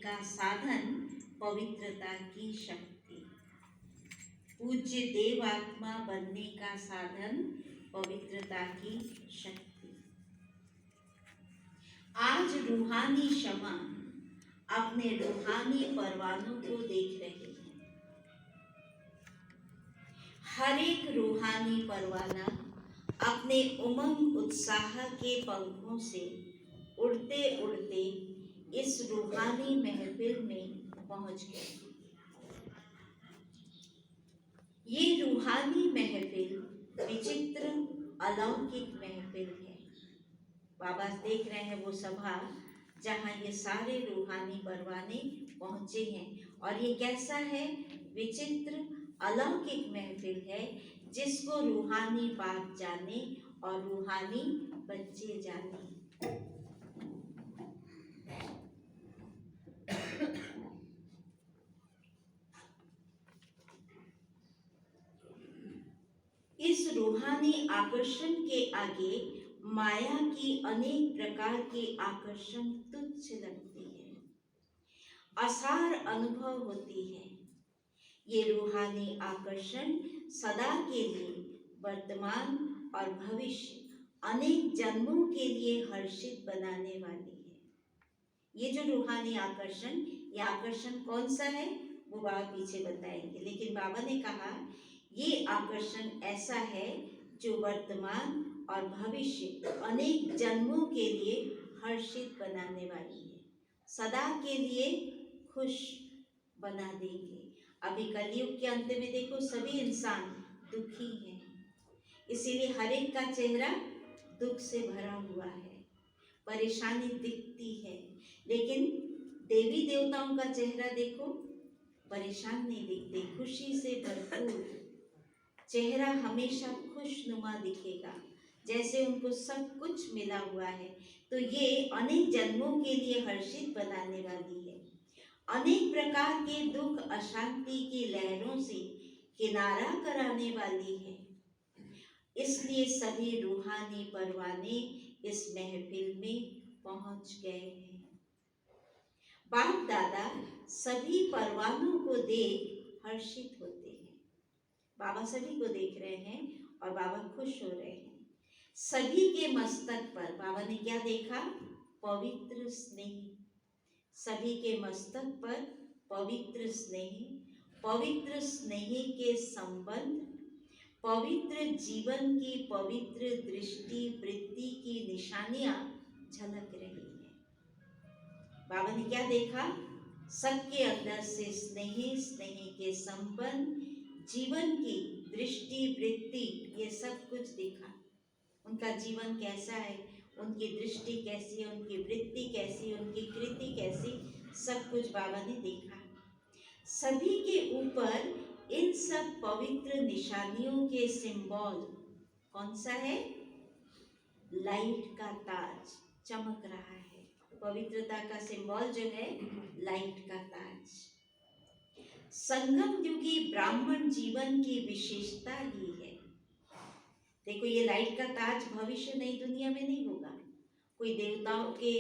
का साधन पवित्रता की शक्ति। पूज्य देव आत्मा बनने का साधन पवित्रता की शक्ति। आज रूहानी शमा अपने रूहानी परवानों को देख रहे हैं। हर एक रूहानी परवाना अपने उमंग उत्साह के पंखों से उड़ते उड़ते इस रूहानी महफिल में पहुंच गए। ये रूहानी महफिल विचित्र अलौकिक महफिल है। बाबा देख रहे हैं वो सभा जहाँ ये सारे रूहानी परवाने पहुंचे हैं, और ये कैसा है? विचित्र अलौकिक महफिल है जिसको रूहानी बाप जाने और रूहानी बच्चे जाने। इस रूहानी आकर्षण के आगे माया की अनेक प्रकार के आकर्षण तुच्छ लगते हैं, असार अनुभव होती है। ये रूहानी आकर्षण सदा के लिए वर्तमान और भविष्य अनेक जन्मों के लिए हर्षित बनाने वाली है। ये जो रूहानी आकर्षण, ये आकर्षण कौन सा है वो बाबा पीछे बताएंगे, लेकिन बाबा ने कहा ये आकर्षण ऐसा है जो वर्तमान और भविष्य अनेक जन्मों के लिए हर्षित बनाने वाली है, सदा के लिए खुश बना देंगे। अभी कलयुग के अंत में देखो सभी इंसान दुखी हैं, इसीलिए हर एक का चेहरा दुख से भरा हुआ है, परेशानी दिखती है। लेकिन देवी देवताओं का चेहरा देखो, परेशान नहीं दिखते, खुशी से भरपूर चेहरा, हमेशा खुशनुमा दिखेगा, जैसे उनको सब कुछ मिला हुआ है। तो ये अनेक जन्मों के लिए हर्षित बनाने वाली है, अनेक प्रकार के दुख अशांति की लहरों से किनारा कराने वाली है। इसलिए सभी रूहानी परवाने इस महफिल में पहुंच गए हैं। बाप दादा सभी परवानों को देख हर्षित होते हैं। बाबा सभी को देख रहे हैं और बाबा खुश हो रहे हैं। सभी के मस्तक पर बाबा ने क्या देखा? पवित्र स्नेह। सभी के मस्तक पर पवित्र स्नेह, पवित्र स्नेह के संबंध, पवित्र जीवन की पवित्र दृष्टि वृत्ति की निशानियां झलक रही हैं। बाबा ने क्या देखा? सबके अंदर से स्नेह, स्नेह के संबंध, जीवन की दृष्टि वृत्ति, ये सब कुछ दिखा। उनका जीवन कैसा है, उनकी दृष्टि कैसी है, उनकी वृत्ति कैसी, उनकी कृति कैसी, सब कुछ बाबा ने देखा। सभी के ऊपर इन सब पवित्र निशानियों के सिंबल कौन सा है? लाइट का ताज चमक रहा है। पवित्रता का सिंबल जो है लाइट का ताज। संगम युगी ब्राह्मण जीवन की विशेषता ही है। देखो ये लाइट का ताज भविष्य नई दुनिया में नहीं होगा, कोई देवताओं के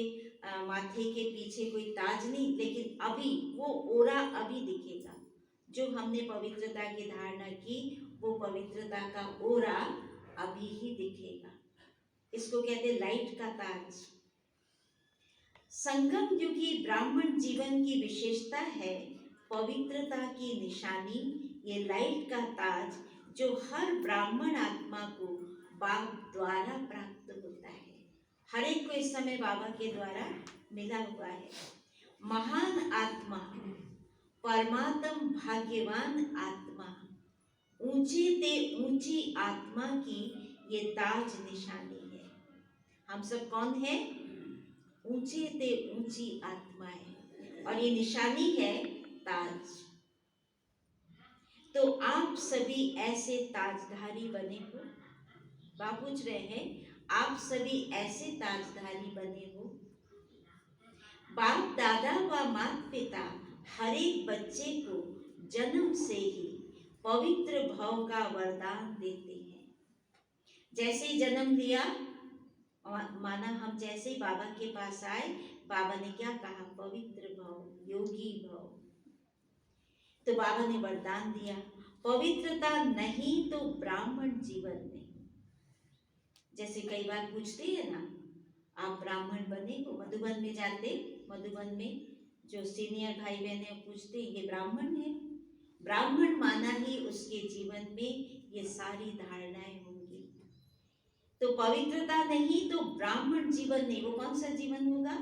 माथे के पीछे कोई ताज नहीं, लेकिन अभी वो ओरा अभी दिखेगा। जो हमने पवित्रता की धारणा की वो पवित्रता का ओरा अभी ही दिखेगा। इसको कहते हैं लाइट का ताज। संगम युगी ब्राह्मण जीवन की विशेषता है पवित्रता की निशानी, ये लाइट का ताज जो हर ब्राह्मण आत्मा को बाप द्वारा प्राप्त होता है। हर एक को इस समय बाबा के द्वारा मिला हुआ है। महान आत्मा, परमात्म भाग्यवान आत्मा, ऊंची ते ऊंची आत्मा की ये ताज निशानी है। हम सब कौन है? ऊंची ते ऊंची आत्मा है, और ये निशानी है ताज। तो आप सभी ऐसे ताजधारी बने हो। बाप पूछ रहे हैं आप सभी ऐसे ताजधारी बने हो। बाप दादा व माता पिता हर एक बच्चे को जन्म से ही पवित्र भाव का वरदान देते हैं। जैसे ही जन्म लिया, माना हम जैसे ही बाबा के पास आए, बाबा ने क्या कहा? पवित्र भाव। योगी भव। तो बाबा ने वरदान दिया, पवित्रता नहीं तो ब्राह्मण जीवन नहीं। जैसे कई बार पूछते हैं ना, आप ब्राह्मण बने, वो मधुबन में जाते, मधुबन में जो सीनियर भाई बहन है पूछते ये ब्राह्मण है, ब्राह्मण माना ही उसके जीवन में ये सारी धारणाएं होंगी। तो पवित्रता नहीं तो ब्राह्मण जीवन नहीं। वो कौन सा जीवन होगा?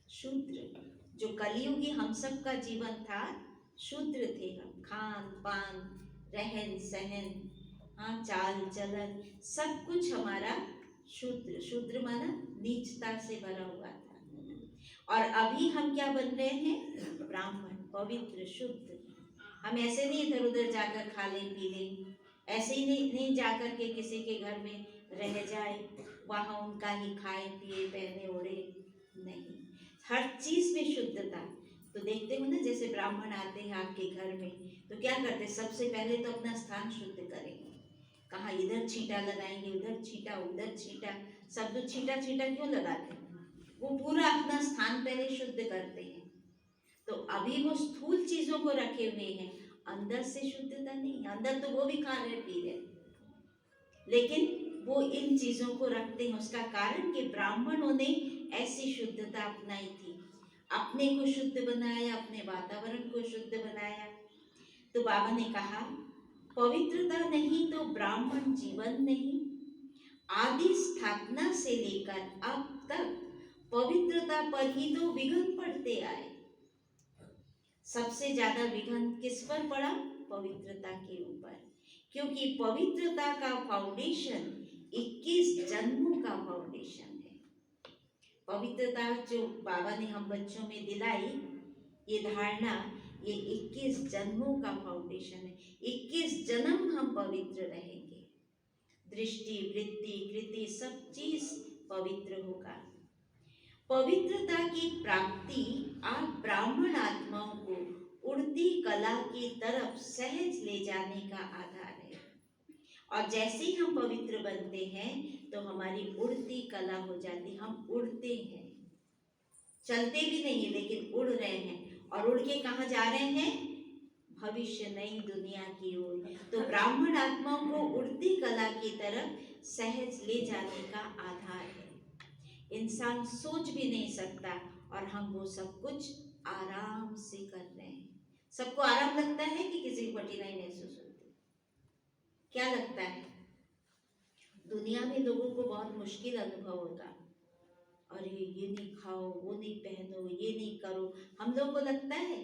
शूद्र। जो कलियुगी हम सब का जीवन था, शूद्र थे हम। खान पान, रहन सहन, हाँ, चाल चलन, सब कुछ हमारा शूद्र। शूद्र माना नीचता से भरा हुआ था। और अभी हम क्या बन रहे हैं? ब्राह्मण, पवित्र, शुद्ध। हम ऐसे नहीं इधर उधर जाकर खा लें पी लें, ऐसे ही नहीं जाकर के किसी के घर में रह जाए, वहाँ उनका ही खाए पिए पहने ओढ़े, नहीं। हर चीज में शुद्धता। तो देखते हो ना, जैसे ब्राह्मण आते हैं आपके घर में तो क्या करते? सबसे पहले तो अपना स्थान शुद्ध करेंगे। कहाँ इधर छींटा लगाएंगे, उधर छींटा, उधर छींटा, सब तो छींटा छींटा क्यों लगाते हैं? वो पूरा अपना स्थान पहले शुद्ध करते हैं। तो अभी वो स्थूल चीजों को रखे हुए हैं, अंदर से शुद्धता नहीं। अंदर तो वो भी खा रहे पी रहे, लेकिन वो इन चीजों को रखते हैं। उसका कारण कि ब्राह्मणों ने ऐसी शुद्धता अपनाई थी, अपने को शुद्ध बनाया, अपने वातावरण को शुद्ध बनाया। तो बाबा ने कहा, पवित्रता नहीं तो ब्राह्मण जीवन नहीं। आदि स्थापना से लेकर अब तक पवित्रता पर ही तो विघन पड़ते आए। सबसे ज्यादा विघन किस पर पड़ा? पवित्रता के ऊपर। क्योंकि पवित्रता का फाउंडेशन 21 जन्मों का फाउंडेशन है। पवित्रता जो बाबा ने हम बच्चों में दिलाई, ये धारणा, ये 21 जन्मों का फाउंडेशन है। 21 जन्म हम पवित्र रहेंगे। दृष्टि, वृत्ति, कृति, सब चीज पवित्र होगा। पवित्रता की प्राप्ति आप ब्राह्मण आत्माओं को उड़ती कला की तरफ सहज ले जाने का आधार है। और जैसे ही हम पवित्र बनते हैं तो हमारी उड़ती कला हो जाती। हम उड़ते हैं, चलते भी नहीं लेकिन उड़ रहे हैं। और उड़ के कहाँ जा रहे हैं? भविष्य, नई दुनिया की ओर। तो ब्राह्मण आत्माओं को उड़ती कला की तरफ सहज ले जाने का आधार है। इंसान सोच भी नहीं सकता और हम वो सब कुछ आराम से कर रहे हैं। सबको आराम लगता है कि किसी को कठिनाई महसूस होती है? क्या लगता है? दुनिया में लोगों को बहुत मुश्किल अनुभव होगा, अरे ये नहीं खाओ, वो नहीं पहनो, ये नहीं करो। हम लोग को लगता है?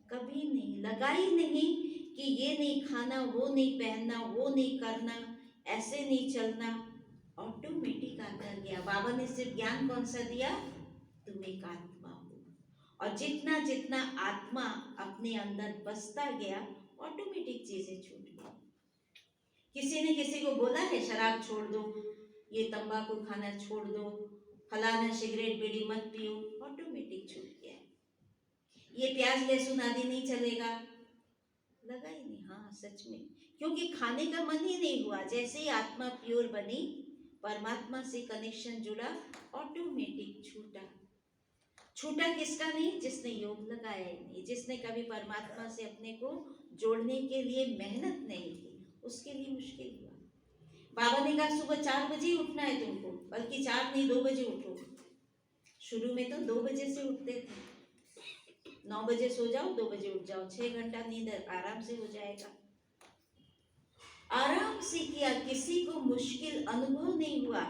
कभी नहीं लगा ही नहीं कि ये नहीं खाना, वो नहीं पहनना, वो नहीं करना, ऐसे नहीं चलना। ऑटोमेटिक आता गया। बाबा ने सिर्फ ज्ञान कौन सा दिया? तुम एक आत्मा हो। और जितना जितना आत्मा अपने अंदर बसता गया, ऑटोमेटिक चीजें छूट गई। किसी ने किसी को बोला है शराब छोड़ दो, ये तंबाकू खाना छोड़ दो, फलाना सिगरेट बीड़ी मत पियो, ऑटोमेटिक छूट गया। ये प्याज लहसुन आदि नहीं चलेगा, लगा ही नहीं। हाँ सच में, क्योंकि खाने का मन ही नहीं हुआ। जैसे ही आत्मा प्योर बनी, परमात्मा से कनेक्शन जुड़ा, ऑटोमेटिक छूटा। छूटा किसका नहीं? जिसने योग लगाया ही नहीं, जिसने कभी परमात्मा से अपने को जोड़ने के लिए मेहनत नहीं की, उसके लिए मुश्किल हुआ। बाबा ने कहा सुबह 4 बजे ही उठना है तुमको, बल्कि 4 नहीं 2 बजे उठो। शुरू में तो 2 बजे से उठते थे, 9 बजे सो जाओ, 2 बजे उठ जाओ, 6 घंटा नींद आराम से हो जाएगा। आराम से किया, किसी को मुश्किल अनुभव नहीं हुआ।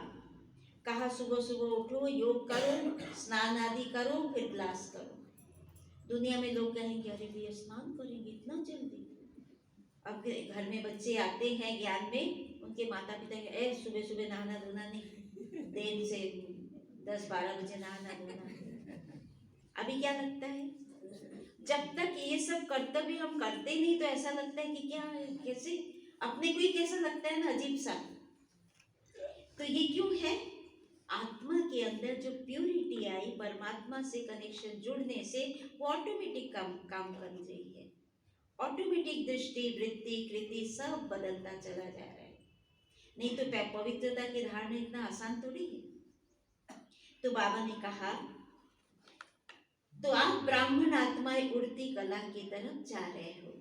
कहा सुबह सुबह उठो, योग करो, स्नान आदि करो, फिर क्लास करो। दुनिया में लोग कहेंगे अरे भैया स्नान करेंगे इतना जल्दी? अब घर में बच्चे आते हैं ज्ञान में, उनके माता पिता कहे सुबह सुबह नहाना धोना नहीं, देर से 10-12 बजे नहाना धोना। अभी क्या लगता है? जब तक ये सब कर्तव्य हम करते नहीं तो ऐसा लगता है कि क्या है, कैसे अपने को ही कैसा लगता है ना, अजीब सा। तो ये क्यों है? आत्मा के अंदर जो प्यूरिटी आई, परमात्मा से कनेक्शन जुड़ने से, वो ऑटोमेटिक काम कर रही है। ऑटोमेटिक दृष्टि, वृत्ति, कृति सब बदलता चला जा रहा है। नहीं तो पवित्रता की धारणा इतना आसान थोड़ी है। तो बाबा ने कहा, तो ब्राह्मण आत्माएं उड़ती कला की तरफ जा रहे हो।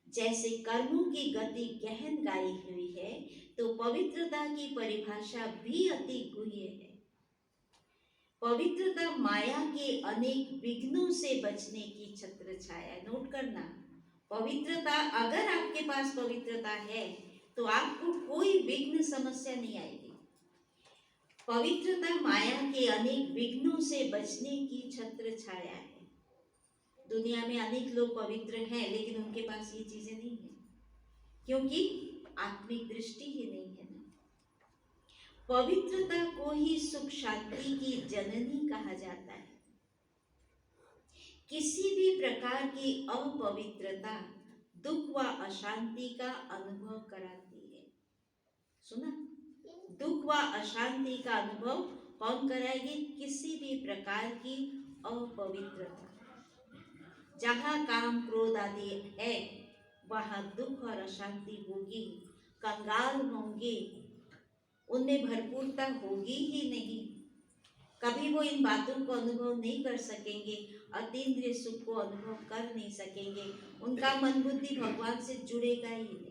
जैसे कर्मों की गति गहन गाई हुई है, तो पवित्रता की परिभाषा भी अति गुह्य है। पवित्रता माया के अनेक विघ्नों से बचने की छत्र छाया। नोट करना, पवित्रता, अगर आपके पास पवित्रता है तो आपको कोई विघ्न समस्या नहीं आएगी। पवित्रता माया के अनेक विघ्नों से बचने की छत्र छाया है। दुनिया में अनेक लोग पवित्र हैं, लेकिन उनके पास ये चीजें नहीं है, क्योंकि आत्मिक दृष्टि ही नहीं है ना। पवित्रता को ही सुख शांति की जननी कहा जाता है। किसी भी प्रकार की अपवित्रता दुख व अशांति का अनुभव कराती है। सुना, दुख व अशांति का अनुभव कौन कराएगी? किसी भी प्रकार की अपवित्रता। जहाँ काम क्रोध आदि है, वहाँ दुख और अशांति होगी, कंगाल होंगे, उनमें भरपूरता होगी ही नहीं। कभी वो इन बातों को अनुभव नहीं कर सकेंगे, अतीन्द्रिय सुख को अनुभव कर नहीं सकेंगे, उनका मन बुद्धि भगवान से जुड़ेगा ही नहीं।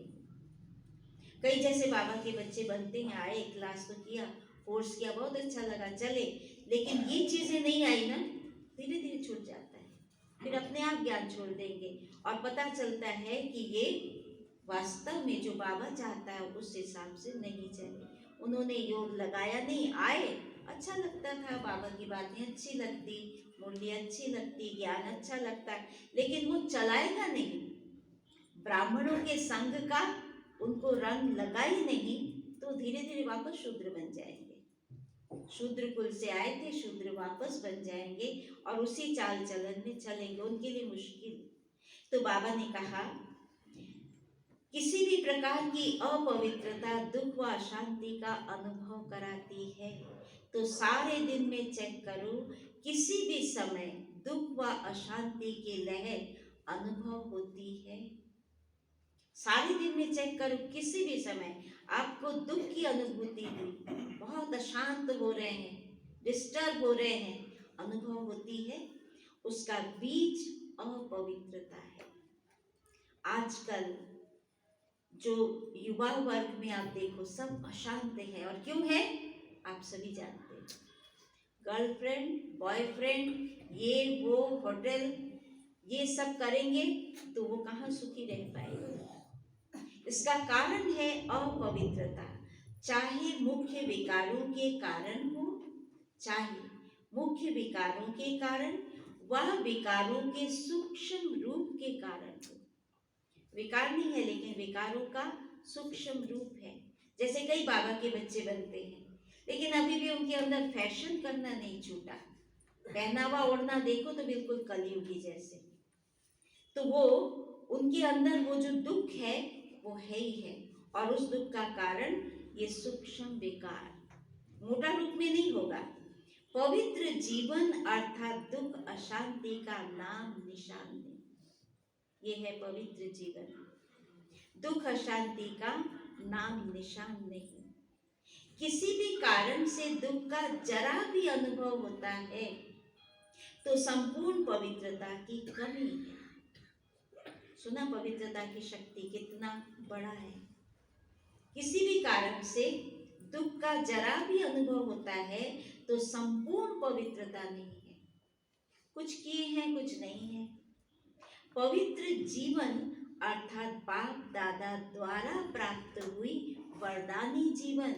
कई जैसे बाबा के बच्चे बनते हैं, आए, क्लास तो किया, कोर्स किया, बहुत अच्छा लगा, चले, लेकिन ये चीजें नहीं आई ना, धीरे धीरे छूट जाता है। फिर अपने आप ज्ञान छोड़ देंगे और पता चलता है कि ये वास्तव में जो बाबा चाहता है उस हिसाब से नहीं चले। उन्होंने योग लगाया नहीं, आए, अच्छा लगता था, बाबा की बातें अच्छी लगती, मूल्य अच्छी लगती, ज्ञान अच्छा लगता, लेकिन वो चलाएगा नहीं। ब्राह्मणों के संग का उनको रंग लगा ही नहीं, तो धीरे धीरे वापस शूद्र बन जाएंगे। शूद्र कुल से आए थे, शूद्र वापस बन जाएंगे और उसी चाल चलन में चलेंगे, उनके लिए मुश्किल। तो बाबा ने कहा, किसी भी प्रकार की अपवित्रता दुख व अशांति का अनुभव कराती है। तो सारे दिन में चेक करो, किसी भी समय दुख व अशांति की लहर अनुभव होती है। सारे दिन में चेक करो, किसी भी समय आपको दुख की अनुभूति हुई, बहुत अशांत हो रहे हैं, डिस्टर्ब हो रहे हैं, अनुभव होती है, उसका बीज अपवित्रता है। आजकल जो युवा वर्ग में आप देखो, सब अशांत है, और क्यों है आप सभी जानते हैं। गर्लफ्रेंड, बॉयफ्रेंड, ये वो, होटल, ये सब करेंगे तो वो कहाँ सुखी रह पाएंगे। इसका कारण है अपवित्रता। चाहे मुख्य विकारों के कारण हो, चाहे मुख्य विकारों के कारण वह विकारों के सूक्ष्म रूप के कारण हो। विकार नहीं है, लेकिन विकारों का सूक्ष्म रूप है। जैसे कई बाबा के बच्चे बनते हैं, लेकिन अभी भी उनके अंदर फैशन करना नहीं छूटा। पहनावा ओढ़ना देखो तो बिल्कुल कलयुगी जैसे। तो वो उनके अंदर वो जो दुख है वो है ही है, और उस दुख का कारण ये सूक्ष्म विकार, मोटा रूप में नहीं होगा। पवित्र जीवन अर्थात दुख अशांति का नाम निशान नहीं। ये है पवित्र जीवन, दुख अशांति का नाम निशान नहीं। किसी भी कारण से दुख का जरा भी अनुभव होता है तो संपूर्ण पवित्रता की कमी है। सुना पवित्रता की शक्ति कितना बड़ा है। किसी भी कारण से दुख का जरा भी अनुभव होता है तो संपूर्ण पवित्रता नहीं है। कुछ किए हैं, कुछ नहीं है। पवित्र जीवन अर्थात बाप दादा द्वारा प्राप्त हुई वरदानी जीवन।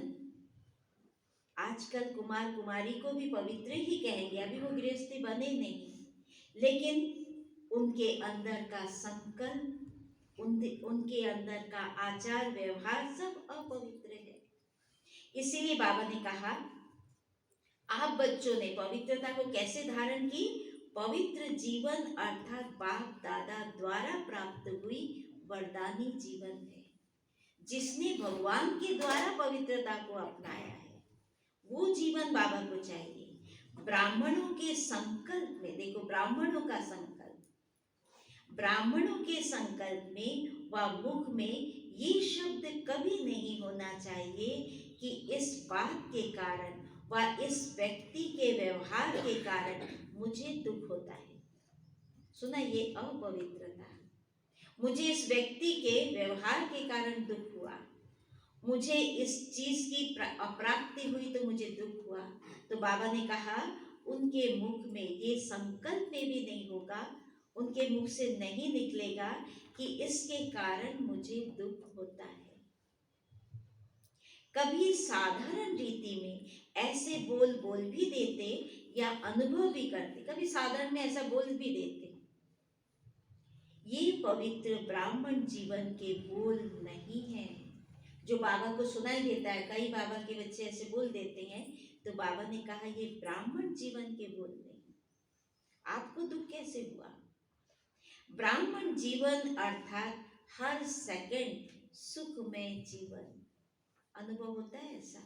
आजकल कुमार कुमारी को भी पवित्र ही कहेंगे, अभी वो गृहस्थी बने नहीं, लेकिन उनके अंदर का संकल्प, उनके अंदर का आचार व्यवहार सब अपवित्र है। इसीलिए बाबा ने कहा, आप बच्चों ने पवित्रता को कैसे धारण की? पवित्र जीवन अर्थात बाप दादा द्वारा प्राप्त हुई वरदानी जीवन है। जिसने भगवान के द्वारा पवित्रता को अपनाया है वो जीवन बाबा को चाहिए। ब्राह्मणों के संकल्प में देखो, ब्राह्मणों का संकल्प, ब्राह्मणों के संकल्प में व मुख में ये शब्द कभी नहीं होना चाहिए कि इस बात के कारण व इस व्यक्ति के व्यवहार के कारण मुझे दुख होता है। सुना, ये अपवित्रता। मुझे इस व्यक्ति के व्यवहार के कारण दुख हुआ, मुझे इस चीज की अप्राप्ति हुई तो मुझे दुख हुआ। तो बाबा ने कहा उनके मुख में ये संकल्प में भी नहीं होगा, उनके मुख से नहीं निकलेगा कि इसके कारण मुझे दुख होता है। कभी साधारण रीति में ऐसे बोल बोल भी देते या अनुभव भी करते, कभी साधारण में ऐसा बोल भी देते। ये पवित्र ब्राह्मण जीवन के बोल नहीं है जो बाबा को सुनाई देता है। कई बाबा के बच्चे ऐसे बोल देते हैं, तो बाबा ने कहा ये ब्राह्मण जीवन के बोल नहीं। आपको दुख कैसे हुआ? ब्राह्मण जीवन अर्थात हर सेकंड सुखमय जीवन। अनुभव होता है ऐसा?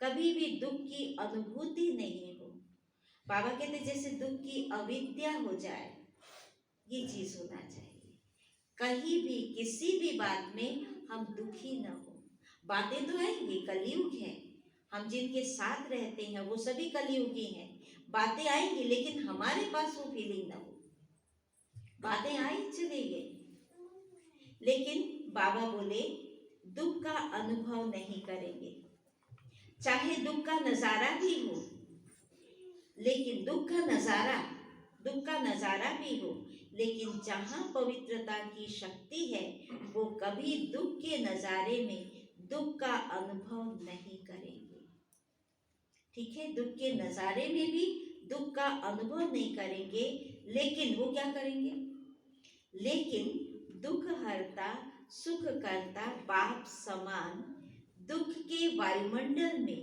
कभी भी दुख की अनुभूति नहीं हो। बाबा कहते जैसे दुख की अविद्या हो जाए, ये चीज होना चाहिए। कहीं भी किसी भी बात में हम दुखी न हो। बातें तो आएंगी, कलयुग है, हम जिनके साथ रहते हैं वो सभी कलयुगी हैं। बातें आएंगी लेकिन हमारे पास वो फीलिंग ना हो। बातें आई चली गई, लेकिन बाबा बोले दुख का अनुभव नहीं करेंगे। चाहे दुख का नजारा भी हो, लेकिन दुख का नजारा भी हो, लेकिन जहां पवित्रता की शक्ति है वो कभी दुख के नजारे में दुख का अनुभव नहीं करेंगे। ठीक है, दुख के नजारे में भी दुख का अनुभव नहीं करेंगे, लेकिन वो क्या करेंगे? लेकिन दुख हरता सुख करता बाप समान दुख के वायुमंडल में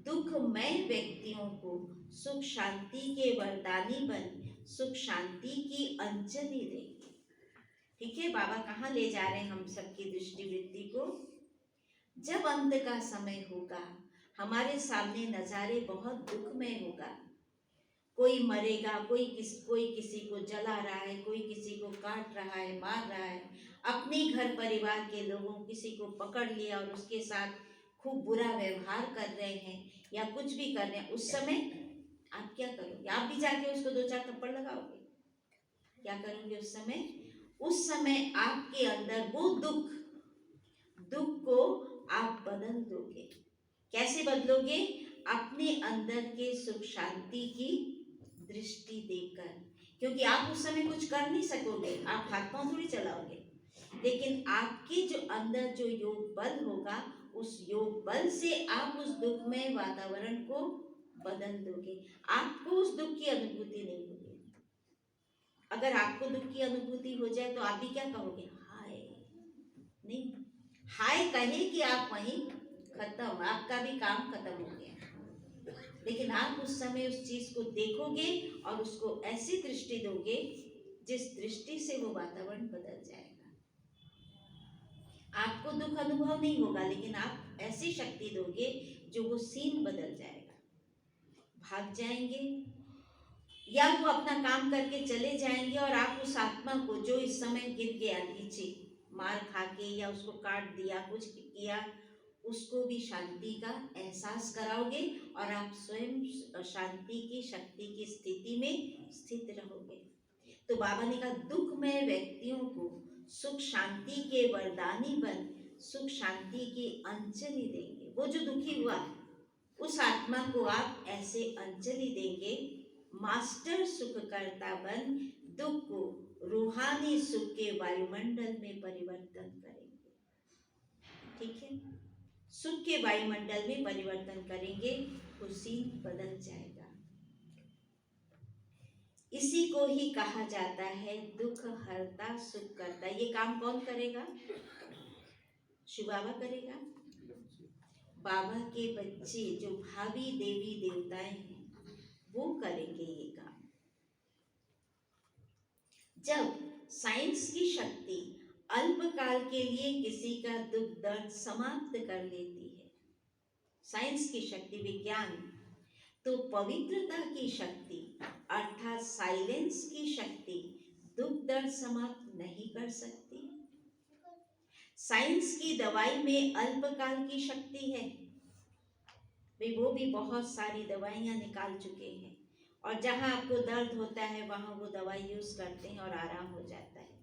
दुखमय व्यक्तियों को सुख शांति के वरदानी बन सुख शांति की अंजलि देंगे। ठीक है, बाबा कहाँ ले जा रहे हैं हम सबकी दृष्टिवृत्ति को? जब अंत का समय होगा, हमारे सामने नजारे बहुत दुखमय होगा। कोई मरेगा, कोई किसी को जला रहा है, कोई किसी को काट रहा है, मार रहा है, अपने घर परिवार के लोगों किसी को पकड़ लिया और उसके साथ खूब बुरा व्यवहार कर रहे हैं या कुछ भी कर रहे हैं। उस समय आप क्या करोगे? आप भी जाके उसको 2-4 थप्पड़ लगाओगे? क्या करोगे उस समय? उस समय आपके अंदर वो दुख को आप बदल दोगे। कैसे बदलोगे? अपने अंदर के सुख शांति की दृष्टि देकर, क्योंकि आप उस समय कुछ कर नहीं सकोगे, आप हाथ पांव थोड़ी चलाओगे, लेकिन आपके जो अंदर जो योग बल होगा, उस योग बल से आप उस दुखमय वातावरण को बदल दोगे। आपको उस दुख की अनुभूति नहीं होगी। अगर आपको दुख की अनुभूति हो जाए तो आप भी क्या कहोगे? हाय नहीं, हाय कहे कि आप वहीं खत्म, आपका भी काम खत्म हो गया। लेकिन आप उस समय उस चीज को देखोगे और उसको ऐसी दृष्टि दोगे जिस दृष्टि से वो वातावरण बदल जाएगा। आपको दुख अनुभव नहीं होगा, लेकिन आप ऐसी शक्ति दोगे जो वो सीन बदल जाएगा। भाग जाएंगे या वो अपना काम करके चले जाएंगे और आप उस आत्मा को जो इस समय गिर गया नीचे मार खा के या उसको काट दिया, कुछ किया, उसको भी शांति का एहसास कराओगे और आप स्वयं शांति की शक्ति की स्थिति में स्थित रहोगे। तो बाबा ने कहा दुखमय व्यक्तियों को सुख शांति के वरदानी बन सुख शांति की अंजलि देंगे। वो जो दुखी हुआ उस आत्मा को आप ऐसे अंजलि देंगे, मास्टर सुख करता बन दुख को रूहानी सुख के वायुमंडल में परिवर्तन करेंगे। ठीक है, सुख के वायुमंडल में परिवर्तन करेंगे तो सीन बदल जाएगा। इसी को ही कहा जाता है दुख हरता सुख करता। ये काम कौन करेगा? शिव बाबा करेगा। बाबा के बच्चे जो भावी देवी देवताएं हैं वो करेंगे ये काम। जब साइंस की शक्ति अल्पकाल के लिए किसी का दुख दर्द समाप्त कर लेती है, साइंस की शक्ति, विज्ञान, तो पवित्रता की शक्ति अर्थात साइलेंस की शक्ति दुख दर्द समाप्त नहीं कर सकती। साइंस की दवाई में अल्पकाल की शक्ति है, वे वो भी बहुत सारी दवाइयां निकाल चुके हैं और जहाँ आपको दर्द होता है वहाँ वो दवाई यूज करते हैं और आराम हो जाता है।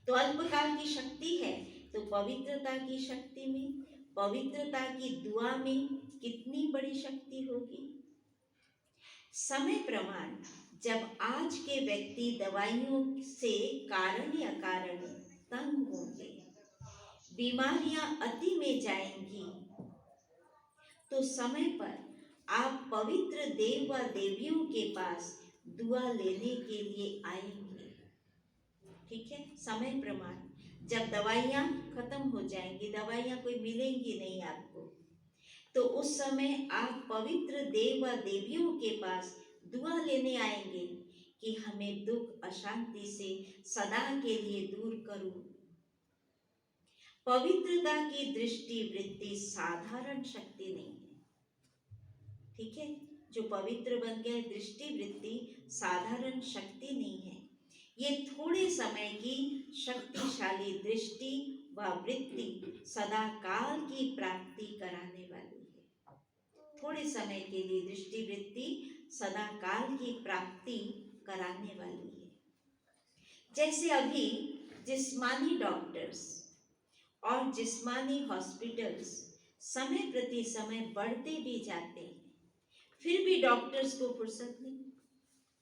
तो अल्पकाल की शक्ति है, तो पवित्रता की शक्ति में, पवित्रता की दुआ में कितनी बड़ी शक्ति होगी। समय प्रमाण, जब आज के व्यक्ति दवाइयों से कारण या कारण तंग होंगे, बीमारियां अति में जाएंगी, तो समय पर आप पवित्र देव व देवियों के पास दुआ लेने के लिए आएंगे। ठीक है, समय प्रमाण, जब दवाइयां खत्म हो जाएंगी, दवाइयां कोई मिलेंगी नहीं आपको, तो उस समय आप पवित्र देव व देवियों के पास दुआ लेने आएंगे कि हमें दुख अशांति से सदा के लिए दूर करो। पवित्रता की दृष्टि वृत्ति साधारण शक्ति नहीं है। ठीक है, जो पवित्र बन गया, दृष्टि वृत्ति साधारण शक्ति नहीं है। ये थोड़े समय की शक्तिशाली दृष्टि व वृत्ति सदा काल की प्राप्ति कराने वाली है। थोड़े समय के लिए दृष्टि वृत्ति सदा काल की प्राप्ति कराने वाली है। जैसे अभी जिस्मानी डॉक्टर्स और जिस्मानी हॉस्पिटल्स समय प्रति समय बढ़ते भी जाते हैं, फिर भी डॉक्टर्स को फुर्सत नहीं।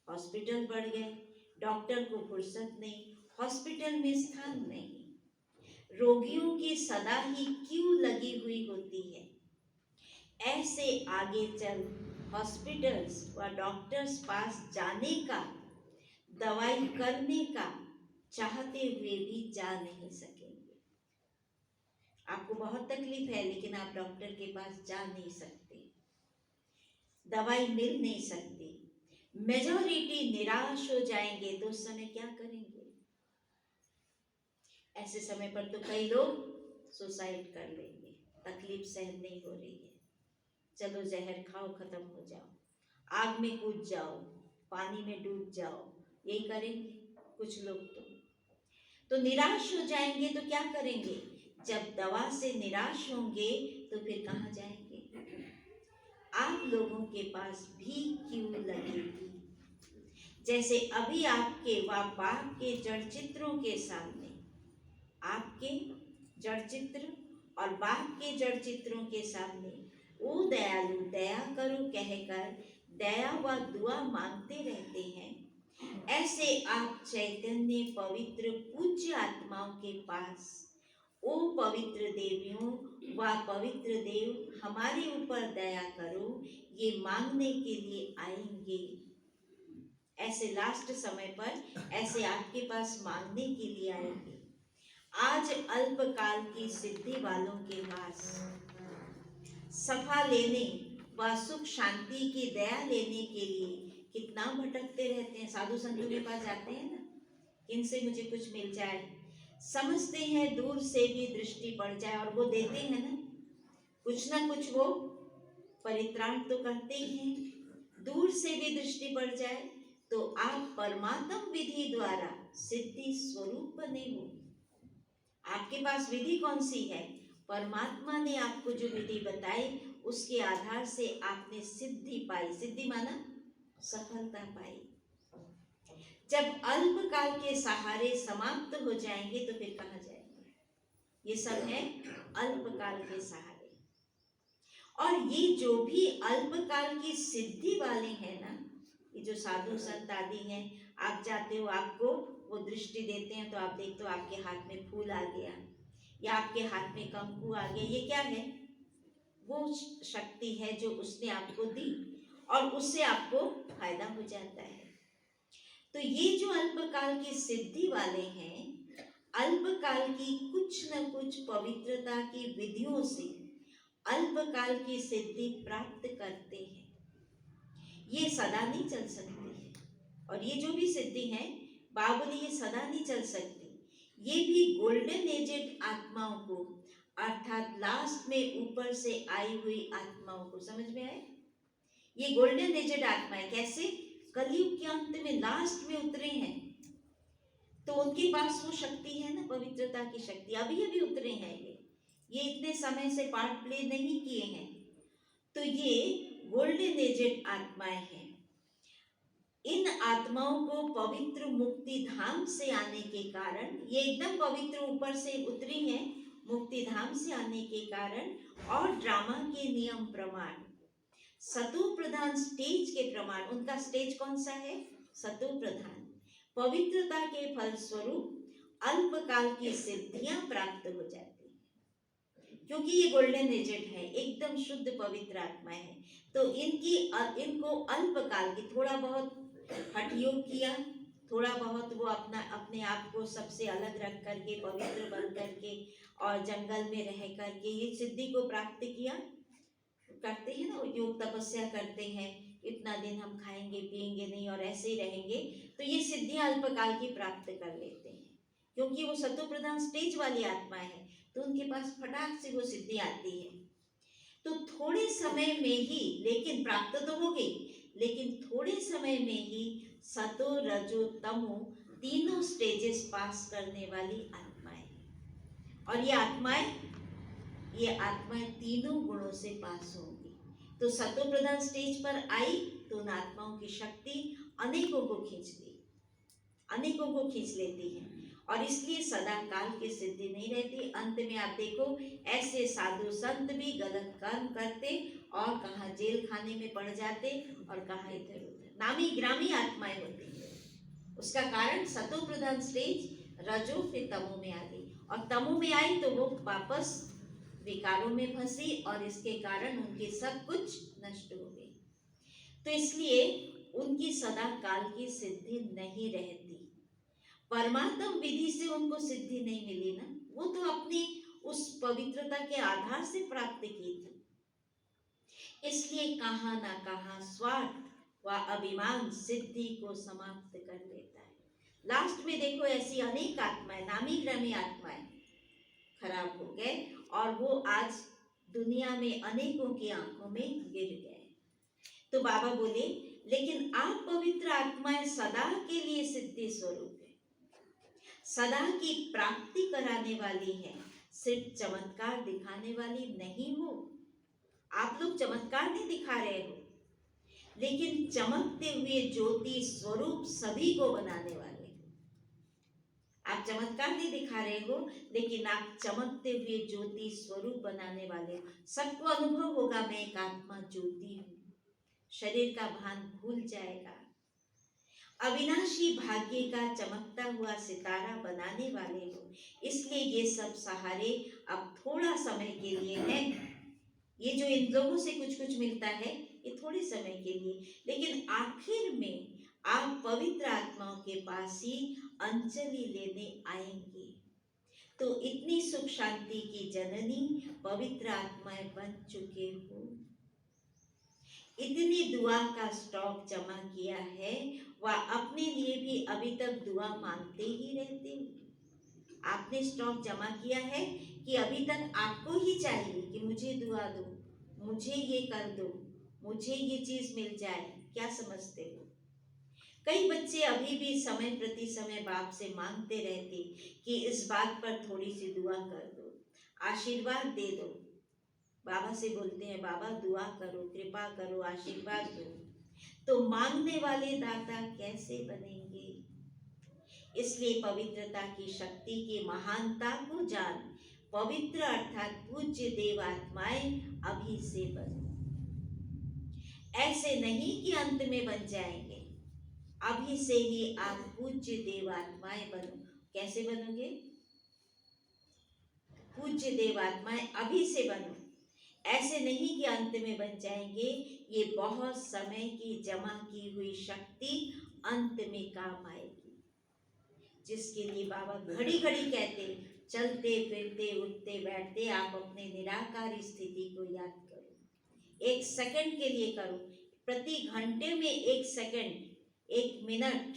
हॉस्पिटल बढ़ गए, डॉक्टर को फुर्सत नहीं, हॉस्पिटल में स्थान नहीं, रोगियों की सदा ही क्यू लगी हुई होती है। ऐसे आगे चल हॉस्पिटल्स व डॉक्टर्स पास जाने का, दवाई करने का चाहते हुए भी जा नहीं सकेंगे। आपको बहुत तकलीफ है, लेकिन आप डॉक्टर के पास जा नहीं सकते, दवाई मिल नहीं सकती। मेजॉरिटी निराश हो जाएंगे, तो उस समय क्या करेंगे? ऐसे समय पर तो कई लोग सुसाइड कर लेंगे, तकलीफ सहन नहीं हो रही है, चलो जहर खाओ, खत्म हो जाओ, आग में कूद जाओ, पानी में डूब जाओ, यही करेंगे कुछ लोग। तो निराश हो जाएंगे तो क्या करेंगे? जब दवा से निराश होंगे तो फिर कहाँ जाएंगे? आप लोगों के पास भी क्यों लगेगी। जैसे अभी आपके व बाप के जड़ चित्रों के सामने, आपके जड़ चित्र और बाप के जड़ चित्रों के सामने ओ दयालु दया करो कहकर दया व दुआ मांगते रहते हैं, ऐसे आप चैतन्य पवित्र पूज्य आत्माओं के पास, ओ पवित्र देवियों व पवित्र देव हमारे ऊपर दया करो, ये मांगने के लिए आएंगे। ऐसे लास्ट समय पर ऐसे आपके पास मांगने के लिए आएंगे। आज अल्पकाल की सिद्धि वालों के पास सफा लेने व सुख शांति की दया लेने के लिए कितना भटकते रहते हैं। साधु संतों के पास जाते हैं ना, इनसे मुझे कुछ मिल जाए, समझते हैं दूर से भी दृष्टि पड़ जाए, और वो देते हैं ना कुछ वो परित्राण तो करते ही हैं। दूर से भी दृष्टि पड़ जाए तो आप परमात्म विधि द्वारा सिद्धि स्वरूप बने हो। आपके पास विधि कौन सी है? परमात्मा ने आपको जो विधि बताई, उसके आधार से आपने सिद्धि पाई। सिद्धि माना सफलता पाई। जब अल्पकाल के सहारे समाप्त हो जाएंगे तो फिर कहाँ जाएंगे? ये सब है अल्पकाल के सहारे। और ये जो भी अल्पकाल की सिद्धि वाले हैं ना, ये जो साधु संत आदि हैं, आप जाते हो, आपको वो दृष्टि देते हैं, तो आप देखते हो आपके हाथ में फूल आ गया या आपके हाथ में कंकु आ गया, ये क्या है? वो शक्ति है जो उसने आपको दी और उससे आपको फायदा हो जाता है। तो ये जो अल्पकाल की सिद्धि वाले हैं, अल्पकाल की कुछ न कुछ पवित्रता की विधियों से अल्पकाल की सिद्धि प्राप्त करते हैं। ये सदा नहीं चल सकती है, और ये जो भी सिद्धि है बाबुली, ये सदा नहीं चल सकती। ये भी गोल्डन एजेड आत्माओं को, अर्थात लास्ट में ऊपर से आई हुई आत्माओं को, समझ में आए? ये गोल्डन एजेड आत्माएं कैसे? कलयुग के अंत में लास्ट में उतरे हैं, तो उनके पास वो शक्ति है ना, पवित्रता की शक्ति। अभी अभी उतरे हैं ये इतने समय से पार्ट प्ले नहीं किए हैं। तो ये गोल्डन एजेड आत्माएं हैं। इन आत्माओं को पवित्र मुक्ति धाम से आने के कारण, ये एकदम पवित्र ऊपर से उतरी हैं मुक्ति धाम से आने के कारण, और ड्रामा के नियम प्रमाण, सतो प्रधान स्टेज के प्रमाण, उनका स्टेज कौन सा है? सतो प्रधान। पवित्रता के फलस्वरूप अल्पकाल की सिद्धियां प्राप्त हो जाती हैं, क्योंकि ये गोल्डन एजेंट है, एकदम शुद्ध पवित्र आत्मा है। तो इनको अल्पकाल की, थोड़ा बहुत हठ योग किया, थोड़ा बहुत वो अपने आप को सबसे अलग रख करके, पवित्र बन करके और जंगल में रह करके ये सिद्धि को प्राप्त किया। करते हैं ना, योग तपस्या करते हैं, इतना दिन हम खाएंगे पिएंगे नहीं और ऐसे ही रहेंगे, तो ये सिद्धियां अल्पकाल की प्राप्त कर लेते हैं, क्योंकि वो सतो प्रधान स्टेज वाली आत्मा है, तो उनके पास फटाक से वो सिद्धि आती है। तो थोड़े समय में ही, लेकिन प्राप्त तो हो गई, लेकिन थोड़े समय में ही सतो रजो तमो तीनों स्टेजेस पास करने वाली आत्माएं, और ये आत्माएं तीनों गुणों से पास होंगी। तो सतो प्रधान स्टेज पर आई तो उन आत्माओं की शक्ति अनेकों को खींच लेती है, और इसलिए सदा काल की सिद्धि नहीं रहती। अंत में आप देखो, ऐसे साधु संत भी गलत कर्म करते और कहाँ जेल खाने में पड़ जाते और कहाँ इधर उधर, नामी ग्रामी आत्माएं होती है। उसका कारण सतो प्रधान स्टेज रजो फिर तमो में आ गई, और तमो में आई तो वो वापस विकारों में फंसी, और इसके कारण उनके सब कुछ नष्ट हो गई। तो इसलिए उनकी सदा काल की सिद्धि नहीं रहती। परमात्म विधि से उनको सिद्धि नहीं मिली ना, वो तो अपनी उस पवित्रता के आधार से प्राप्त की थी। इसलिए कहाँ ना कहाँ स्वार्थ व अभिमान सिद्धि को समाप्त कर देता है। लास्ट में देखो, ऐसी अनेक आत्माएं, नामी ग्रामी आत्माएं खराब हो गए, और वो आज दुनिया में अनेकों की आंखों में गिर गए। तो बाबा बोले, लेकिन आप पवित्र आत्माएं सदा के लिए सिद्धि स्वरूप है, सदा की प्राप्ति कराने वाली है, सिर्फ चमत्कार दिखाने वाली नहीं हो। आप लोग चमत्कार नहीं दिखा रहे हो, लेकिन चमकते हुए ज्योति स्वरूप सभी को बनाने वाले। आप चमत्कार नहीं दिखा रहे हो, लेकिन आप चमकते हुए ज्योति स्वरूप बनाने वाले। सबको अनुभव होगा, मैं एक आत्मा ज्योति हूँ, शरीर का भान भूल जाएगा। अविनाशी भाग्य का चमकता हुआ सितारा बनाने वाले हो, इसलिए ये सब सहारे अब थोड़ा समय के लिए है। ये जो इन लोगों से कुछ कुछ मिलता है, ये थोड़े समय के लिए, लेकिन आखिर में आप पवित्र आत्माओं के पास ही अंजलि लेने आएंगे। तो इतनी सुख शांति की जननी पवित्र आत्माएं बन चुके हो, इतनी दुआ का स्टॉक जमा किया है, वह अपने लिए भी अभी तक दुआ मांगते ही रहते हो। आपने स्टॉक जमा किया है कि अभी तक आपको ही चाहिए कि मुझे दुआ दो, मुझे ये कर दो, मुझे ये चीज मिल जाए। क्या समझते हो? कई बच्चे अभी भी समय प्रति समय बाप से मांगते रहते कि इस बात पर थोड़ी सी दुआ कर दो, आशीर्वाद दे दो। बाबा से बोलते हैं, बाबा दुआ करो, कृपा करो, आशीर्वाद दो। तो मांगने वाले दाता कैसे बनेंगे? इसलिए पवित्रता की शक्ति की महानता को जान, पवित्र अर्थात पूज्य देव आत्माएं अभी से बनो। ऐसे नहीं कि अंत में बन जाएंगे, अभी से ही आप पूज्य देव आत्माएं बनो। कैसे बनोगे? पूज्य देव आत्माएं अभी से बनो, ऐसे नहीं कि अंत में बन जाएंगे। ये बहुत समय की जमा की हुई शक्ति अंत में काम आएगी, जिसके लिए बाबा घड़ी घड़ी कहते, चलते फिरते उठते बैठते आप अपने निराकारी स्थिति को याद करो। 1 सेकंड के लिए करो, प्रति घंटे में 1 सेकंड, 1 मिनट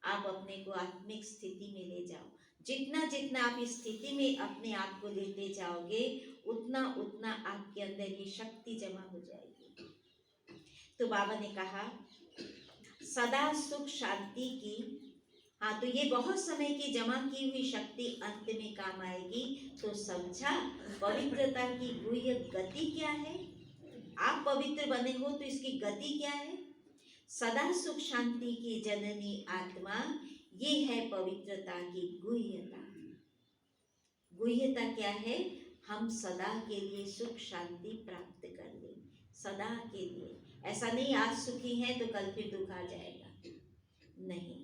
आप अपने को आत्मिक स्थिति में ले जाओ। जितना जितना आप इस स्थिति में अपने आप को लेते जाओगे, उतना उतना आपके अंदर ये शक्ति जमा हो जाएगी। तो बाबा ने कहा, सदा सुख शांति की, हाँ, तो ये बहुत समय की जमा की हुई शक्ति अंत में काम आएगी। तो समझा पवित्रता की गुह्य गति क्या है? आप पवित्र बने हो तो इसकी गति क्या है? सदा सुख शांति की जननी आत्मा, ये है पवित्रता की गुह्यता। गुह्यता क्या है? हम सदा के लिए सुख शांति प्राप्त कर ले, सदा के लिए। ऐसा नहीं आज सुखी है तो कल फिर दुख आ जाएगा, नहीं,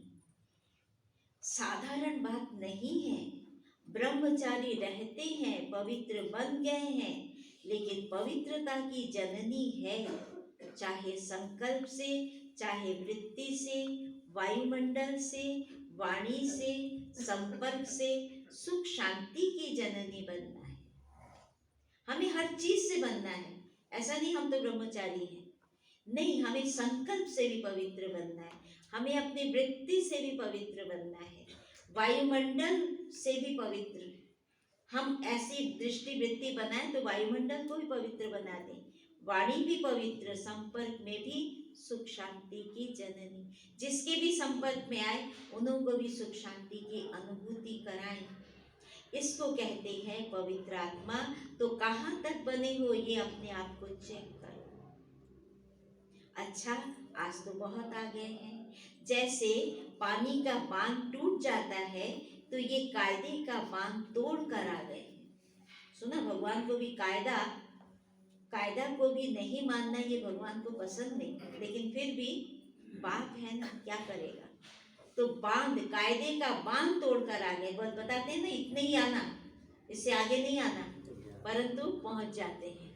साधारण बात नहीं है। ब्रह्मचारी रहते हैं, पवित्र बन गए हैं, लेकिन पवित्रता की जननी है, चाहे संकल्प से, चाहे वृत्ति से, वायुमंडल से, वाणी से, संपर्क से, सुख शांति की जननी बनना है। हमें हर चीज से बनना है। ऐसा नहीं हम तो ब्रह्मचारी हैं, नहीं, हमें संकल्प से भी पवित्र बनना है, हमें अपनी वृत्ति से भी पवित्र बनना है, वायुमंडल से भी पवित्र। हम ऐसी दृष्टि वृत्ति बनाएं तो वायुमंडल को भी पवित्र बना दें, वाणी भी पवित्र, संपर्क में भी सुख शांति की जननी। जिसके भी संपर्क में आए उन्हों को भी सुख शांति की अनुभूति कराएं। इसको कहते हैं पवित्र आत्मा। तो कहाँ तक बने हो ये अपने आप को चेक करो। अच्छा, आज तो बहुत आ गए हैं। जैसे पानी का बांध टूट जाता है तो ये कायदे का बांध तोड़ कर आ गए हैं। सुना, भगवान को भी कायदा को भी नहीं मानना ये भगवान को पसंद नहीं, लेकिन फिर भी बात है ना, क्या करेगा। तो बांध, कायदे का बांध तोड़कर आ गए। बस बताते हैं ना, इतने ही आना, इससे आगे नहीं आना, परंतु पहुंच जाते हैं।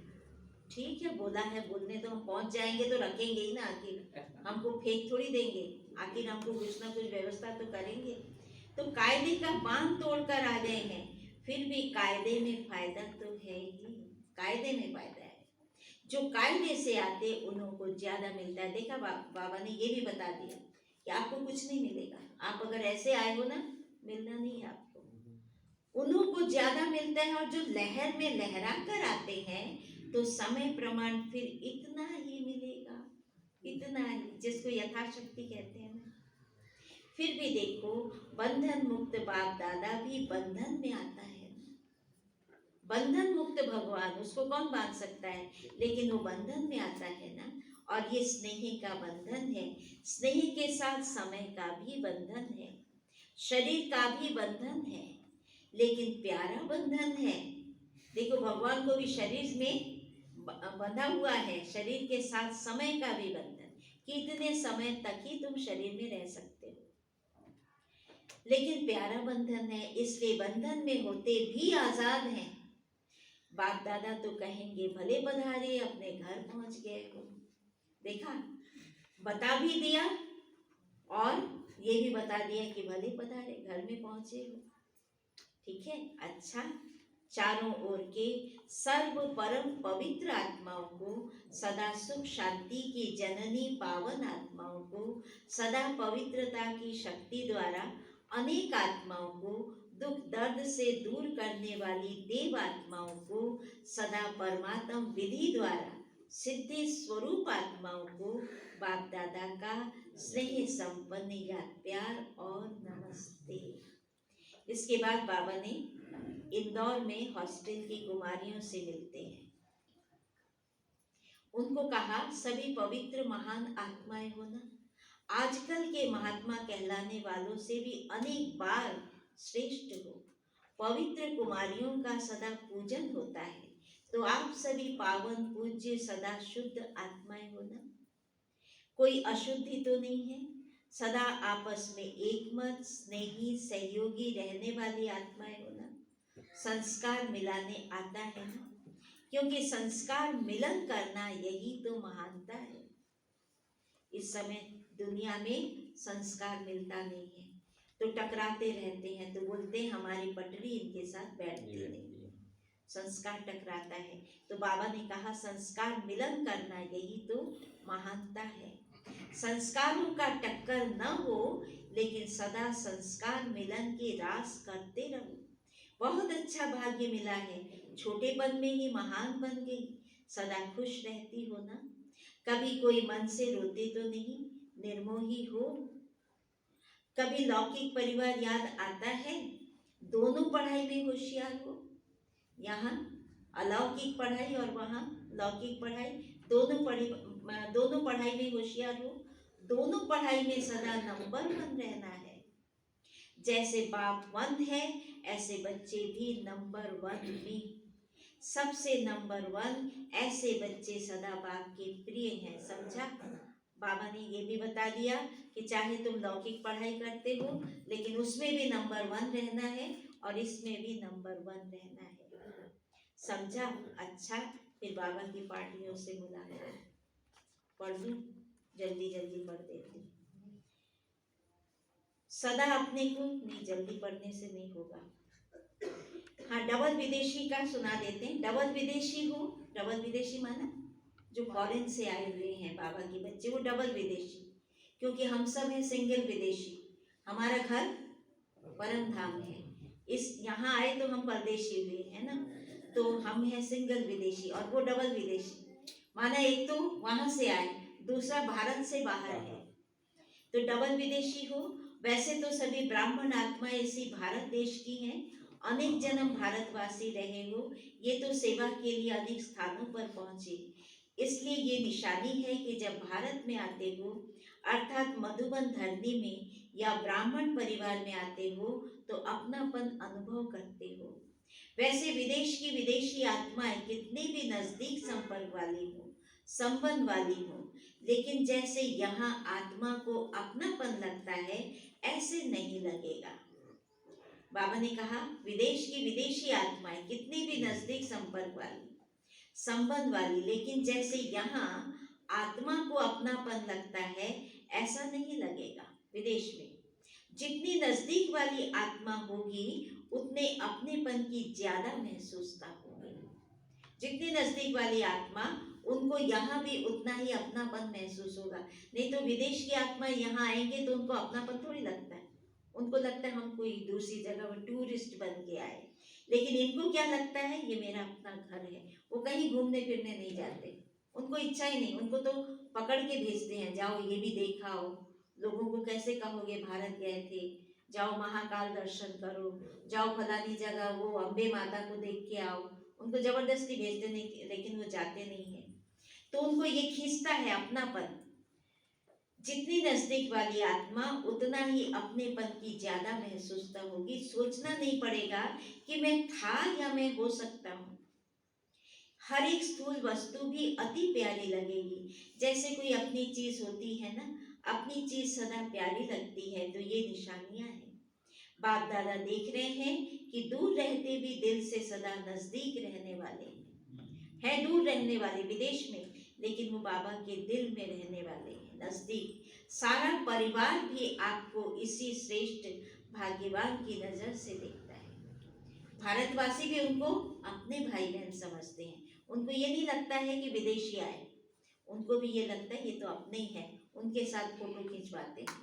ठीक है, बोला है, बोलने तो हम पहुंच जाएंगे तो रखेंगे ही ना, आखिर हमको फेंक थोड़ी देंगे, आखिर हमको कुछ ना कुछ व्यवस्था तो करेंगे। तो कायदे का बांध तोड़कर आ गए हैं, फिर भी कायदे में फायदा तो है ही, कायदे में फायदा है। जो कायदे से आते उन्हों को ज्यादा मिलता है। देखा, बाबा ने ये भी बता दिया कि आपको कुछ नहीं मिलेगा, आप अगर ऐसे आए हो ना, मिलना नहीं है आपको, उन्हों को ज्यादा मिलता है। और जो लहर में लहरा कर आते हैं तो समय प्रमाण फिर इतना ही मिलेगा, इतना ही, जिसको यथाशक्ति कहते हैं ना। फिर भी देखो, बंधन मुक्त बाप दादा भी बंधन में आता है। बंधन मुक्त भगवान, उसको कौन बांध सकता है, लेकिन वो बंधन में आता है ना। और ये स्नेह का बंधन है, स्नेह के साथ समय का भी बंधन है, शरीर का भी बंधन है, लेकिन प्यारा बंधन है। देखो, भगवान को भी शरीर में बंधा हुआ है, शरीर के साथ समय का भी बंधन, कि इतने समय तक ही तुम शरीर में रह सकते हो, लेकिन प्यारा बंधन है, इसलिए बंधन में होते भी आजाद हैं। बाप दादा तो कहेंगे भले पधारे, अपने घर पहुंच गए हो। देखा, बता भी दिया और ये भी बता दिया कि भले पधारे, घर में पहुंचे हो। ठीक है, अच्छा, चारों ओर के सर्व परम पवित्र आत्माओं को, सदा सुख शांति की जननी पावन आत्माओं को, सदा पवित्रता की शक्ति द्वारा अनेक आत्माओं को, दुख दर्द से दूर करने वाली देव आत्माओं को, सदा परमात्म विधि द्वारा सिद्धि स्वरूप आत्माओं को बाप दादा का स्नेह संपन्न याद प्यार और नमस्ते। इसके बाद बाबा ने इंदौर में हॉस्टल की कुमारियों से मिलते हैं। उनको कहा, सभी पवित्र महान आत्माएं हो ना, आजकल के महात्मा कहलाने वालों से भी अनेक बार श्रेष्ठ हो। पवित्र कुमारियों का सदा पूजन होता है, तो आप सभी पावन पूज्य सदा शुद्ध आत्माएं हो ना। कोई अशुद्धि तो नहीं है, सदा आपस में एकमत, स्नेही, सहयोगी रहने वाली आत्माएं हो ना। संस्कार मिलाने आता है ना, क्योंकि संस्कार मिलन करना यही तो महानता है। इस समय दुनिया में संस्कार मिलता नहीं है, तो टकराते रहते हैं, तो बोलते हैं हमारी पटरी इनके साथ बैठती नहीं, संस्कार टकराता है। तो बाबा ने कहा, संस्कार मिलन करना यही तो महानता है। संस्कारों का टक्कर न हो, लेकिन सदा संस्कार मिलन की रास करते रहो। बहुत अच्छा भाग्य मिला है, छोटेपन में ही महान बन गई, सदा खुश रहती हो ना। कभी कोई मन से रोते तो नहीं, निर्मोही हो। कभी लौकिक परिवार याद आता है, दोनों पढ़ाई में होशियार हो। यहाँ अलौकिक पढ़ाई और वहाँ लौकिक पढ़ाई, दोनों पढ़ाई में होशियार हो, दोनों पढ़ाई में सदा नंबर 1 रहना है। जैसे बाप 1 है, ऐसे बच्चे भी नंबर 1 में सबसे नंबर 1 ऐसे बच्चे सदा बाप के प्रिय हैं। समझा? बाबा ने ये भी बता दिया कि चाहे तुम लौकिक पढ़ाई करते हो, लेकिन उसमें भी नंबर 1 रहना है और इसमें भी नंबर 1 रहना है। समझा? अच्छा, फिर बाबा की पार्टियों से मुलाकात। पढ़ लूं? जल्दी जल्दी पढ़ देती। सदा अपने को नहीं, जल्दी पढ़ने से नहीं होगा। हाँ, डबल विदेशी का सुना देते हैं। डबल विदेशी हो, डबल विदेशी माना जो फॉरेन से आए हुए हैं बाबा के बच्चे, वो डबल विदेशी। क्योंकि हम सब हैं सिंगल विदेशी। हमारा घर परम धाम है, इस यहाँ आए तो हम परदेशी हुए है ना, तो हम हैं सिंगल विदेशी और वो डबल विदेशी। माना एक तो वहां से आए, दूसरा भारत से बाहर है, तो डबल विदेशी हो। वैसे तो सभी ब्राह्मण आत्मा इसी भारत देश की हैं, अनेक जन्म भारतवासी रहे हो, ये तो सेवा के लिए अनेक स्थानों पर पहुंचे। इसलिए ये निशानी है कि जब भारत में आते हो, अर्थात मधुबन धरनी में या ब्राह्मण परिवार में आते हो, तो अपनापन अनुभव करते हो। वैसे विदेश की विदेशी आत्माएं कितने भी नजदीक संपर्क वाली हो, संबंध वाली हो, लेकिन जैसे यहाँ आत्मा को अपनापन लगता है, ऐसे नहीं लगेगा। बाबा ने कहा विदेश की विदेशी आत्माएं कितनी भी नजदीक संपर्क वाली, संबंध वाली, लेकिन जैसे यहाँ आत्मा को अपनापन लगता है, ऐसा नहीं लगेगा। विदेश में जितनी नजदीक वाली आत्मा होगी, उतने अपनेपन की ज्यादा महसूसता होगी। जितनी नजदीक वाली आत्मा, उनको यहाँ भी उतना ही अपनापन महसूस होगा। नहीं तो विदेश की आत्मा यहाँ आएंगे तो उनको अपनापन थोड़ी लगता है, उनको लगता है हम कोई दूसरी जगह पर टूरिस्ट बन के आए। लेकिन इनको क्या लगता है, ये मेरा अपना घर है। वो कहीं घूमने फिरने नहीं जाते, उनको इच्छा ही नहीं, उनको तो पकड़ के भेजते हैं, जाओ ये भी देखाओ। लोगों को कैसे कहोगे भारत गए थे, जाओ महाकाल दर्शन करो, जाओ फलानी जगह वो अम्बे माता को देख के आओ। उनको जबरदस्ती भेजते नहीं, लेकिन वो जाते नहीं है। तो उनको ये खींचता है अपनापन। जितनी नजदीक वाली आत्मा, उतना ही अपनेपन की ज्यादा महसूसता होगी। सोचना नहीं पड़ेगा कि मैं था या मैं हो सकता हूँ। हर एक स्थूल वस्तु भी अति प्यारी लगेगी। जैसे कोई अपनी चीज होती है ना, अपनी चीज सदा प्यारी लगती है, तो ये निशानियां हैं। बाप दादा देख रहे हैं कि दूर रहते भी दिल से सदा नजदीक रहने वाले हैं, दूर रहने वाले विदेश में, लेकिन वो बाबा के दिल में रहने वाले हैं, नजदीक। सारा परिवार भी आपको इसी श्रेष्ठ भाग्यवान की नजर से देखता है। भारतवासी भी उनको अपने भाई बहन समझते हैं। उनको ये नहीं लगता है कि विदेशी आए, उनको भी ये लगता है ये तो अपने ही है, उनके साथ फोटो खिंचवाते हैं।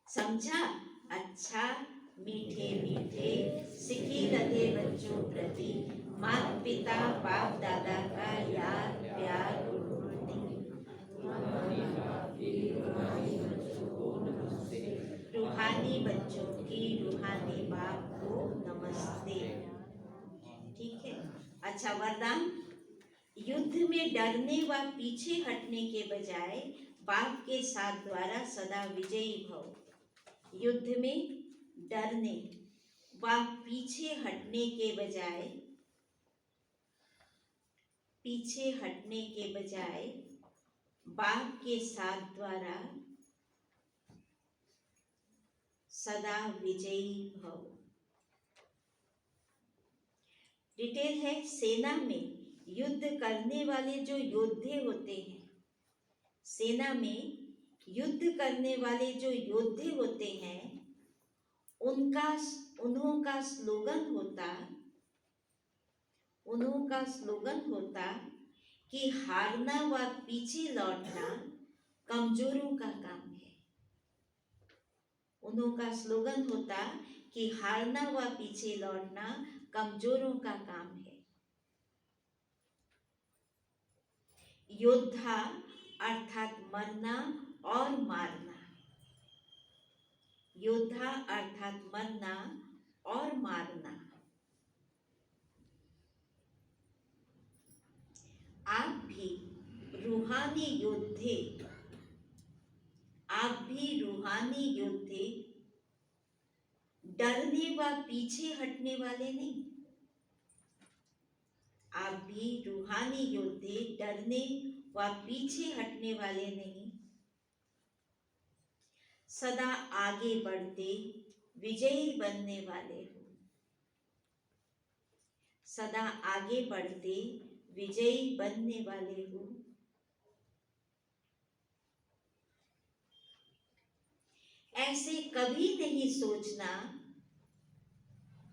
समझा? अच्छा, मीठे मीठे सिखी लगे बच्चों प्रति माता पिता बाप दादा का याद प्यार रूहानी बच्चों की रूहानी बाप को नमस्ते। ठीक है। अच्छा, वरदान। युद्ध में डरने व पीछे हटने के बजाय बाप के साथ द्वारा सदा विजयी भव। युद्ध में डरने व पीछे हटने के बजाय, पीछे हटने के बजाय बाप के साथ द्वारा सदा विजयी भव। डिटेल है, सेना में युद्ध करने वाले जो योद्धे होते हैं, सेना में युद्ध करने वाले जो योद्धे होते हैं, उन्हों का स्लोगन होता कि हारना व पीछे लौटना कमजोरों का काम है। उन्हों का स्लोगन होता कि हारना व पीछे लौटना कमजोरों का काम है। योद्धा अर्थात मरना और मारना, योद्धा अर्थात मरना और मारना। आप भी रूहानी योद्धे आप भी रूहानी योद्धे, डरने व पीछे हटने वाले नहीं। आप भी रूहानी योद्धे, डरने व पीछे हटने वाले नहीं, सदा आगे बढ़ते विजयी बनने वाले हो। सदा आगे बढ़ते विजयी बनने वाले हो। ऐसे कभी नहीं सोचना,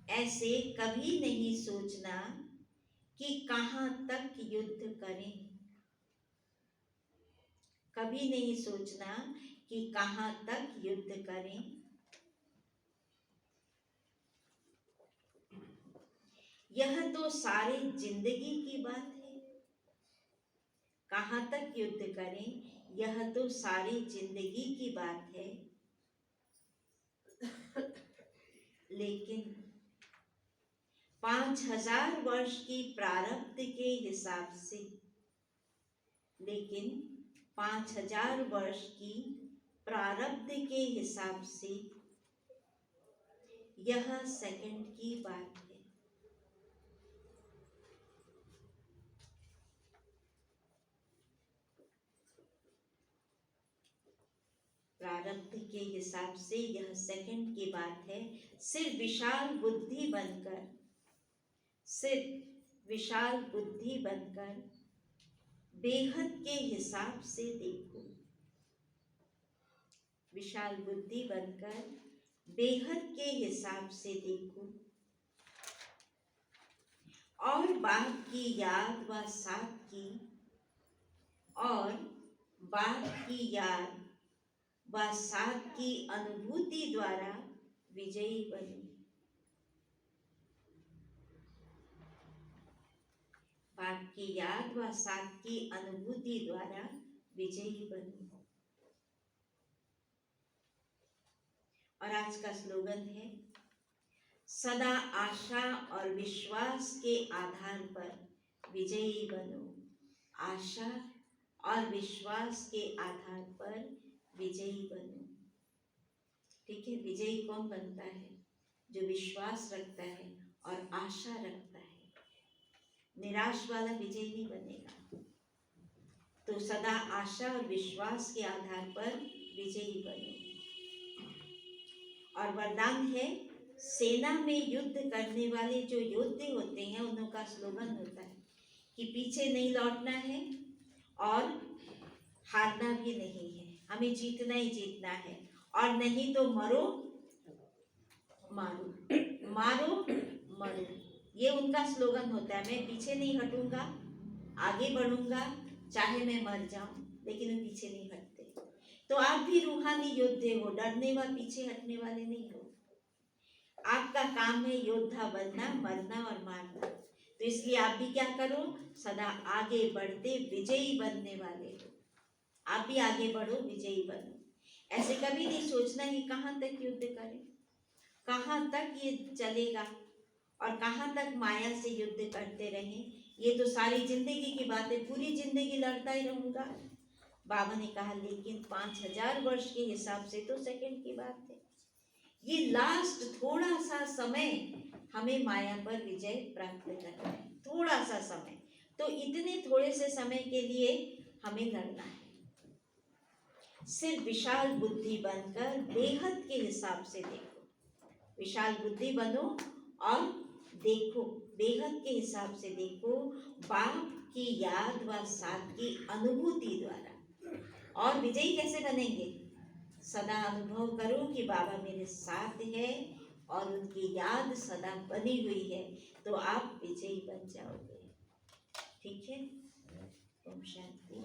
ऐसे कभी नहीं सोचना कि कहां तक युद्ध करें। कभी नहीं सोचना कि कहां तक युद्ध करें। यह तो सारी जिंदगी की बात है। कहां तक युद्ध करें, यह तो सारी जिंदगी की बात है। लेकिन 5000 वर्ष की प्रारब्ध के हिसाब से, लेकिन 5000 वर्ष की प्रारब्ध के हिसाब से यह सेकंड की बात है। प्रारब्ध के हिसाब से यह सेकंड की बात है। सिर्फ विशाल बुद्धि बनकर, सिर्फ विशाल बुद्धि बनकर बेहद के हिसाब से देखो। विशाल बुद्धि बनकर बेहद के हिसाब से देखो। और बाप की याद व साथ की, और बाप की याद व साथ की अनुभूति द्वारा विजयी बनो। बाप की याद व साथ की अनुभूति द्वारा विजयी बनो। और आज का स्लोगन है, सदा आशा और विश्वास के आधार पर विजयी बनो। आशा और विश्वास के आधार पर विजयी बनो। ठीक है, विजयी कौन बनता है? जो विश्वास रखता है और आशा रखता है। निराश वाला विजयी नहीं बनेगा। तो सदा आशा और विश्वास के आधार पर विजयी बनो। और वरदान है, सेना में युद्ध करने वाले जो योद्धे होते हैं, उनका स्लोगन होता है कि पीछे नहीं लौटना है और हारना भी नहीं है, हमें जीतना ही जीतना है। और नहीं तो मरो मारो, मारो मरो, ये उनका स्लोगन होता है। मैं पीछे नहीं हटूंगा, आगे बढ़ूंगा, चाहे मैं मर जाऊं, लेकिन मैं पीछे नहीं हटते। तो आप भी रूहानी योद्धे हो, डरने व पीछे हटने वाले नहीं हो। आपका काम है योद्धा बनना, मरना और मारना। तो इसलिए आप भी क्या करो, सदा आगे बढ़ते विजयी बनने वाले हो। आप भी आगे बढ़ो, विजयी बनो। ऐसे कभी नहीं सोचना कि कहां तक युद्ध करें, कहां तक ये चलेगा और कहां तक माया से युद्ध करते रहें। ये तो सारी जिंदगी की बात है, पूरी जिंदगी लड़ता ही रहूंगा। बाबा ने कहा लेकिन 5000 वर्ष के हिसाब से तो सेकंड की बात है। ये लास्ट थोड़ा सा समय हमें माया पर विजय प्राप्त करना है, थोड़ा सा समय। तो इतने थोड़े से समय के लिए हमें लड़ना है। सिर्फ विशाल बुद्धि बनकर बेहद के हिसाब से देखो। विशाल बुद्धि बनो और देखो, बेहद के हिसाब से देखो, बाप की याद व साथ की अनुभूति द्वारा। और विजयी कैसे बनेंगे? सदा अनुभव करो कि बाबा मेरे साथ है और उनकी याद सदा बनी हुई है, तो आप विजयी बन जाओगे। ठीक है, ओम शांति।